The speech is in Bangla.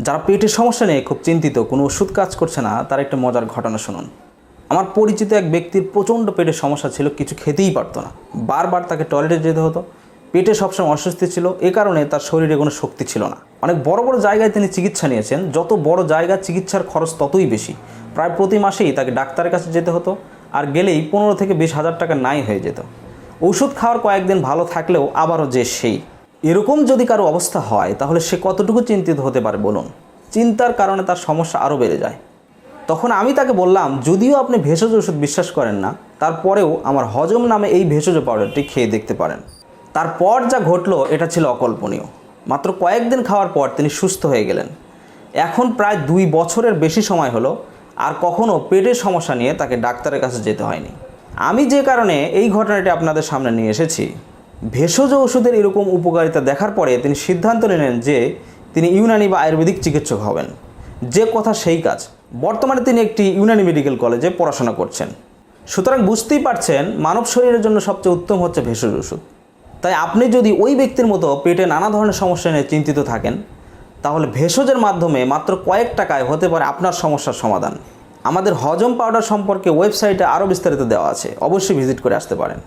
যারা পেটের সমস্যা নিয়ে খুব চিন্তিত, কোনো ওষুধ কাজ করছে না, তার একটা মজার ঘটনা শুনুন। আমার পরিচিত এক ব্যক্তির প্রচণ্ড পেটের সমস্যা ছিল, কিছু খেতেই পারতো না, বারবার তাকে টয়লেটে যেতে হতো। পেটে সবসময় অস্বস্তি ছিল, এ কারণে তার শরীরে কোনো শক্তি ছিল না। অনেক বড় বড় জায়গায় তিনি চিকিৎসা নিয়েছেন, যত বড় জায়গা চিকিৎসার খরচ ততই বেশি। প্রায় প্রতি মাসেই তাকে ডাক্তারের কাছে যেতে হতো, আর গেলেই 15 থেকে 20 হাজার টাকা নাই হয়ে যেত। ওষুধ খাওয়ার কয়েকদিন ভালো থাকলেও আবারও যে সেই। এরকম যদি কারো অবস্থা হয় তাহলে সে কতটুকু চিন্তিত হতে পারে বলুন। চিন্তার কারণে তার সমস্যা আরও বেড়ে যায়। তখন আমি তাকে বললাম, যদিও আপনি ভেষজ ওষুধ বিশ্বাস করেন না, তারপরেও আমার হজম নামে এই ভেষজ পাউডারটি খেয়ে দেখতে পারেন। তারপর যা ঘটলো এটা ছিল অকল্পনীয়। মাত্র কয়েকদিন খাওয়ার পর তিনি সুস্থ হয়ে গেলেন। এখন প্রায় 2 বছরের বেশি সময় হলো, আর কখনও পেটের সমস্যা নিয়ে তাকে ডাক্তারের কাছে যেতে হয়নি। আমি যে কারণে এই ঘটনাটি আপনাদের সামনে নিয়ে এসেছি, ভেষজ ওষুধের এরকম উপকারিতা দেখার পরে তিনি সিদ্ধান্ত নিলেন যে তিনি ইউনানি বা আয়ুর্বেদিক চিকিৎসক হবেন। যে কথা সেই কাজ। বর্তমানে তিনি একটি ইউনানি মেডিকেল কলেজে পড়াশোনা করছেন। সুতরাং বুঝতেই পারছেন, মানব শরীরের জন্য সবচেয়ে উত্তম হচ্ছে ভেষজ ওষুধ। তাই আপনি যদি ওই ব্যক্তির মতো পেটে নানা ধরনের সমস্যা নিয়ে চিন্তিত থাকেন, তাহলে ভেষজের মাধ্যমে মাত্র কয়েক টাকায় হতে পারে আপনার সমস্যার সমাধান। আমাদের হজম পাউডার সম্পর্কে ওয়েবসাইটে আরও বিস্তারিত দেওয়া আছে, অবশ্যই ভিজিট করে আসতে পারেন।